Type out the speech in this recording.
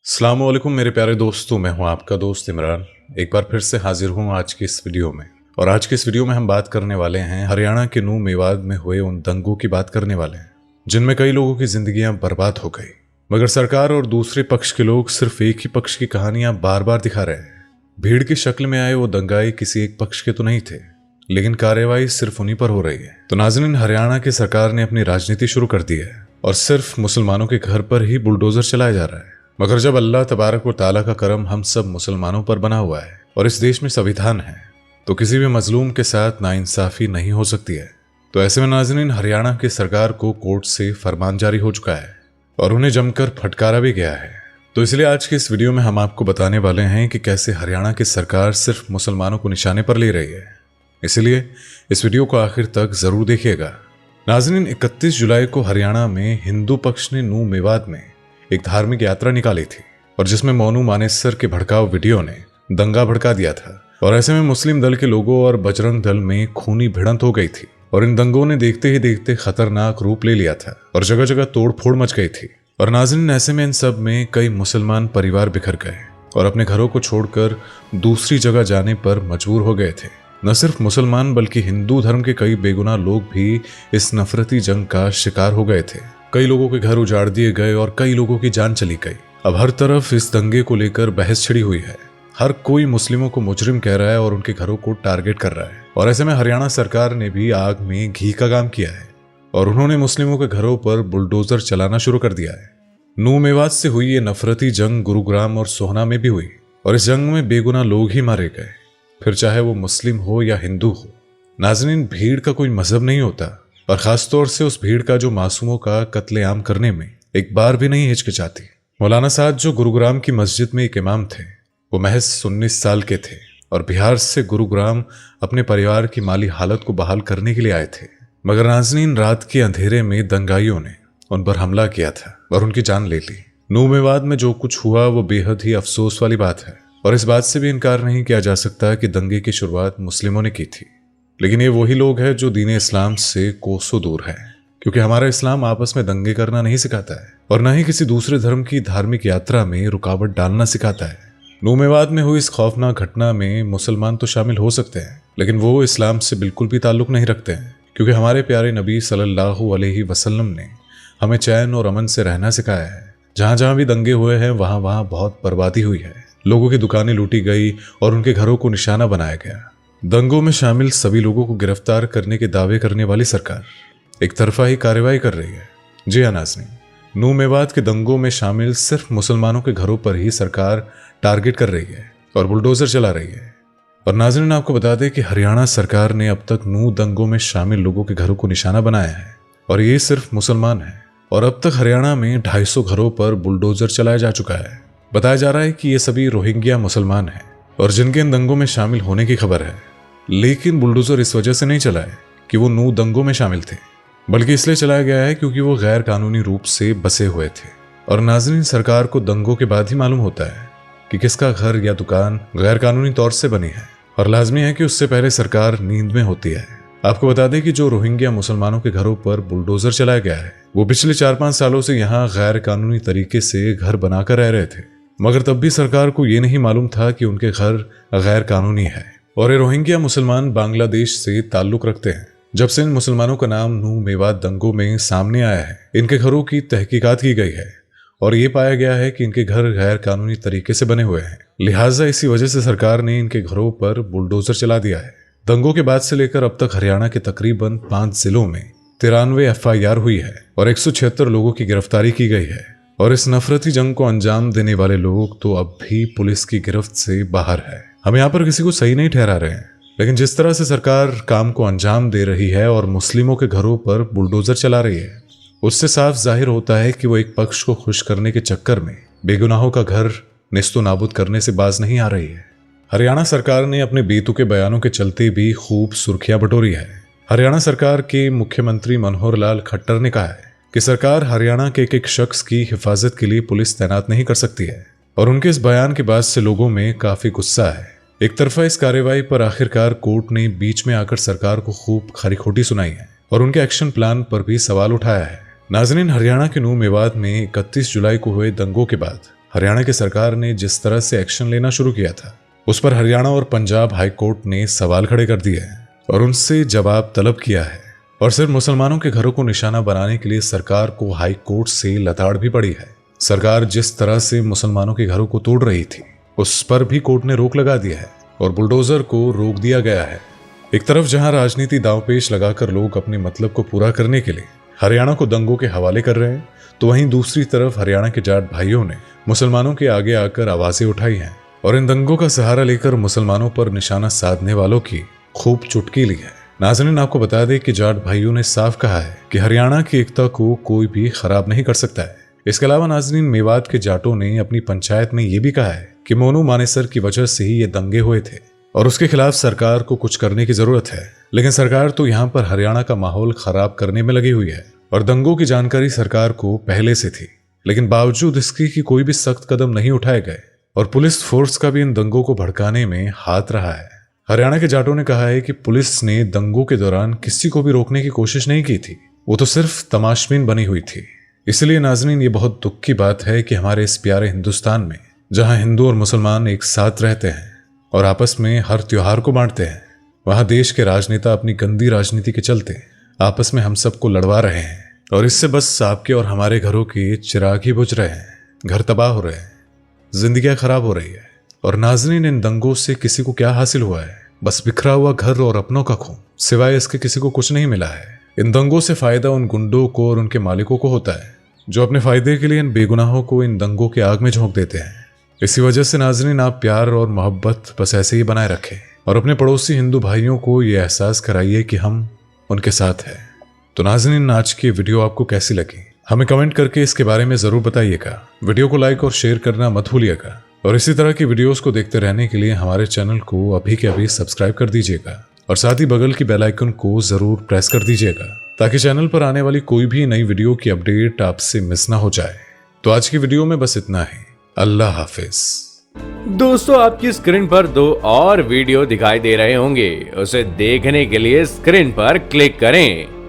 अस्सलाम वालेकुम मेरे प्यारे दोस्तों, मैं हूं आपका दोस्त इमरान। एक बार फिर से हाजिर हूं आज की इस वीडियो में। और आज की इस वीडियो में हम बात करने वाले हैं हरियाणा के नूह मेवात में हुए उन दंगों की बात करने वाले हैं जिनमें कई लोगों की जिंदगियां बर्बाद हो गई। मगर सरकार और दूसरे पक्ष के लोग सिर्फ एक ही पक्ष की कहानियां बार बार दिखा रहे हैं। भीड़ की शक्ल में आए वो दंगाई किसी एक पक्ष के तो नहीं थे, लेकिन कार्यवाही सिर्फ उन्हीं पर हो रही है। तो नाज़रीन, हरियाणा की सरकार ने अपनी राजनीति शुरू कर दी है और सिर्फ मुसलमानों के घर पर ही बुलडोजर चलाया जा रहा है। मगर जब अल्लाह तबारक व ताला का करम हम सब मुसलमानों पर बना हुआ है और इस देश में संविधान है, तो किसी भी मजलूम के साथ नाइंसाफी नहीं हो सकती है। तो ऐसे में नाज़रीन, हरियाणा की सरकार को कोर्ट से फरमान जारी हो चुका है और उन्हें जमकर फटकारा भी गया है। तो इसलिए आज की इस वीडियो में हम आपको बताने वाले हैं कि कैसे हरियाणा की सरकार सिर्फ मुसलमानों को निशाने पर ले रही है। इसलिए इस वीडियो को आखिर तक जरूर देखिएगा। नाज़रीन, 31 जुलाई को हरियाणा में हिंदू पक्ष ने नूह मेवात में एक धार्मिक यात्रा निकाली थी और जिसमें मोनू मानेसर के भड़काऊ वीडियो ने दंगा भड़का दिया था। और ऐसे में मुस्लिम दल के लोगों और बजरंग दल में खूनी भिड़ंत हो गई थी और इन दंगों ने देखते ही देखते खतरनाक रूप ले लिया था और जगह जगह तोड़ फोड़ मच गई थी। और नाज़रीन, ऐसे में इन सब में कई मुसलमान परिवार बिखर गए और अपने घरों को छोड़कर दूसरी जगह जाने पर मजबूर हो गए थे। न सिर्फ मुसलमान बल्कि हिंदू धर्म के कई बेगुनाह लोग भी इस नफरती जंग का शिकार हो गए थे। कई लोगों के घर उजाड़ दिए गए और कई लोगों की जान चली गई। अब हर तरफ इस दंगे को लेकर बहस छिड़ी हुई है। हर कोई मुस्लिमों को मुजरिम कह रहा है और उनके घरों को टारगेट कर रहा है। और ऐसे में हरियाणा सरकार ने भी आग में घी का काम किया है और उन्होंने मुस्लिमों के घरों पर बुलडोजर चलाना शुरू कर दिया है। नूह मेवात से हुई ये नफरती जंग गुरुग्राम और सोहना में भी हुई और इस जंग में बेगुनाह लोग ही मारे गए, फिर चाहे वो मुस्लिम हो या हिंदू हो। नाज़रीन, भीड़ का कोई मजहब नहीं होता और खासतौर से उस भीड़ का जो मासूमों का कत्लेआम करने में एक बार भी नहीं हिचकिचाती। मौलाना साद जो गुरुग्राम की मस्जिद में एक इमाम थे, वो महज 19 साल के थे और बिहार से गुरुग्राम अपने परिवार की माली हालत को बहाल करने के लिए आए थे। मगर नाज़रीन, रात के अंधेरे में दंगाइयों ने उन पर हमला किया था और उनकी जान ले ली। नूह मेवात में जो कुछ हुआ वो बेहद ही अफसोस वाली बात है और इस बात से भी इनकार नहीं किया जा सकता कि दंगे की शुरुआत मुस्लिमों ने की थी। लेकिन ये वही लोग हैं जो दीन इस्लाम से कोसों दूर है, क्योंकि हमारा इस्लाम आपस में दंगे करना नहीं सिखाता है और न ही किसी दूसरे धर्म की धार्मिक यात्रा में रुकावट डालना सिखाता है। नूह मेवात में हुई इस खौफनाक घटना में मुसलमान तो शामिल हो सकते हैं, लेकिन वो इस्लाम से बिल्कुल भी ताल्लुक नहीं रखते हैं, क्योंकि हमारे प्यारे नबी सल्लल्लाहु अलैहि वसल्लम ने हमें चैन और अमन से रहना सिखाया है। जहां जहां भी दंगे हुए हैं वहां वहां बहुत बर्बादी हुई है। लोगों की दुकानें लूटी गई और उनके घरों को निशाना बनाया गया। दंगों में शामिल सभी लोगों को गिरफ्तार करने के दावे करने वाली सरकार एक तरफा ही कार्रवाई कर रही है। जी हाँ नाज़रीन, नूह मेवात के दंगों में शामिल सिर्फ मुसलमानों के घरों पर ही सरकार टारगेट कर रही है और बुलडोजर चला रही है। और नाज़रीन, आपको बता दें कि हरियाणा सरकार ने अब तक नूह दंगों में शामिल लोगों के घरों को निशाना बनाया है और ये सिर्फ मुसलमान है। और अब तक हरियाणा में 250 घरों पर बुलडोजर चलाया जा चुका है। बताया जा रहा है कि ये सभी रोहिंग्या मुसलमान हैं और जिनके इन दंगों में शामिल होने की खबर है। लेकिन बुलडोजर इस वजह से नहीं चला है कि वो नूह दंगों में शामिल थे, बल्कि इसलिए चलाया गया है क्योंकि वो गैर कानूनी रूप से बसे हुए थे। और नाज़रीन, सरकार को दंगों के बाद ही मालूम होता है कि किसका घर या दुकान गैर कानूनी तौर से बनी है और लाजमी है कि उससे पहले सरकार नींद में होती है। आपको बता दें कि जो रोहिंग्या मुसलमानों के घरों पर बुलडोजर चलाया गया है वो पिछले 4-5 सालों से यहाँ गैर कानूनी तरीके से घर बनाकर रह रहे थे, मगर तब भी सरकार को ये नहीं मालूम था कि उनके घर गैर कानूनी है। और ये रोहिंग्या मुसलमान बांग्लादेश से ताल्लुक रखते हैं। जब से इन मुसलमानों का नाम नूह मेवात दंगों में सामने आया है, इनके घरों की तहकीकात की गई है और ये पाया गया है कि इनके घर गैर कानूनी तरीके से बने हुए हैं। लिहाजा इसी वजह से सरकार ने इनके घरों पर बुलडोजर चला दिया है। दंगों के बाद से लेकर अब तक हरियाणा के तकरीबन 5 जिलों में 93 FIR हुई है और 176 लोगों की गिरफ्तारी की गई है। और इस नफरती जंग को अंजाम देने वाले लोग तो अब भी पुलिस की गिरफ्त से बाहर है। हम यहाँ पर किसी को सही नहीं ठहरा रहे हैं, लेकिन जिस तरह से सरकार काम को अंजाम दे रही है और मुस्लिमों के घरों पर बुलडोजर चला रही है, उससे साफ जाहिर होता है कि वो एक पक्ष को खुश करने के चक्कर में बेगुनाहों का घर निस्तो नाबूद करने से बाज नहीं आ रही है। हरियाणा सरकार ने अपने बेतुके बयानों के चलते भी खूब सुर्खियां बटोरी है। हरियाणा सरकार के मुख्यमंत्री मनोहर लाल खट्टर ने कहा है कि सरकार हरियाणा के एक शख्स की हिफाजत के लिए पुलिस तैनात नहीं कर सकती है और उनके इस बयान के बाद से लोगों में काफी गुस्सा है। एक तरफा इस कार्यवाही पर आखिरकार कोर्ट ने बीच में आकर सरकार को खूब खरी खोटी सुनाई है और उनके एक्शन प्लान पर भी सवाल उठाया है। नाज़रीन, हरियाणा के नूह मेवात में 31 जुलाई को हुए दंगों के बाद हरियाणा की सरकार ने जिस तरह से एक्शन लेना शुरू किया था उस पर हरियाणा और पंजाब हाई कोर्ट ने सवाल खड़े कर दिए हैं और उनसे जवाब तलब किया है। और सिर्फ मुसलमानों के घरों को निशाना बनाने के लिए सरकार को हाई कोर्ट से लताड़ भी पड़ी है। सरकार जिस तरह से मुसलमानों के घरों को तोड़ रही थी उस पर भी कोर्ट ने रोक लगा दिया है और बुलडोजर को रोक दिया गया है। एक तरफ जहां राजनीति दांवपेच लगाकर लोग अपने मतलब को पूरा करने के लिए हरियाणा को दंगों के हवाले कर रहे हैं, तो वहीं दूसरी तरफ हरियाणा के जाट भाइयों ने मुसलमानों के आगे आकर आवाजें उठाई हैं और इन दंगों का सहारा लेकर मुसलमानों पर निशाना साधने वालों की खूब चुटकी ली है। नाज़रीन, आपको बता दें कि जाट भाइयों ने साफ कहा है कि हरियाणा की एकता को कोई भी खराब नहीं कर सकता है। इसके अलावा नाज़रीन, मेवात के जाटों ने अपनी पंचायत में ये भी कहा है कि मोनू मानेसर की वजह से ही ये दंगे हुए थे और उसके खिलाफ सरकार को कुछ करने की जरूरत है। लेकिन सरकार तो यहाँ पर हरियाणा का माहौल खराब करने में लगी हुई है और दंगों की जानकारी सरकार को पहले से थी, लेकिन बावजूद इसकी कि कोई भी सख्त कदम नहीं उठाए गए और पुलिस फोर्स का भी इन दंगों को भड़काने में हाथ रहा है। हरियाणा के जाटों ने कहा है कि पुलिस ने दंगों के दौरान किसी को भी रोकने की कोशिश नहीं की थी, वो तो सिर्फ तमाशबीन बनी हुई थी। इसलिए नाज़रीन, ये बहुत दुख की बात है कि हमारे इस प्यारे हिंदुस्तान में जहां हिंदू और मुसलमान एक साथ रहते हैं और आपस में हर त्योहार को बांटते हैं, वहां देश के राजनेता अपनी गंदी राजनीति के चलते आपस में हम सबको लड़वा रहे हैं और इससे बस आपके और हमारे घरों के चिराग ही बुझ रहे हैं, घर तबाह हो रहे हैं, जिंदगियां खराब हो रही है। और नाज़रीन, इन दंगों से किसी को क्या हासिल हुआ है? बस बिखरा हुआ घर और अपनों का खून, सिवाय इसके किसी को कुछ नहीं मिला है। इन दंगों से फायदा उन गुंडों को और उनके मालिकों को होता है जो अपने फायदे के लिए इन बेगुनाहों को इन दंगों के आग में झोंक देते हैं। इसी वजह से नाज़रीन, आप प्यार और मोहब्बत बस ऐसे ही बनाए रखें और अपने पड़ोसी हिंदू भाइयों को ये एहसास कराइए कि हम उनके साथ हैं। तो नाज़रीन, आज की वीडियो आपको कैसी लगी हमें कमेंट करके इसके बारे में जरूर बताइएगा। वीडियो को लाइक और शेयर करना मत भूलिएगा और इसी तरह की वीडियोस को देखते रहने के लिए हमारे चैनल को अभी के अभी सब्सक्राइब कर दीजिएगा और साथ ही बगल की बेल आइकन को जरूर प्रेस कर दीजिएगा ताकि चैनल पर आने वाली कोई भी नई वीडियो की अपडेट आपसे मिस ना हो जाए। तो आज की वीडियो में बस इतना ही। अल्लाह हाफिज। दोस्तों, आपकी स्क्रीन पर 2 और वीडियो दिखाई दे रहे होंगे, उसे देखने के लिए स्क्रीन पर क्लिक करें।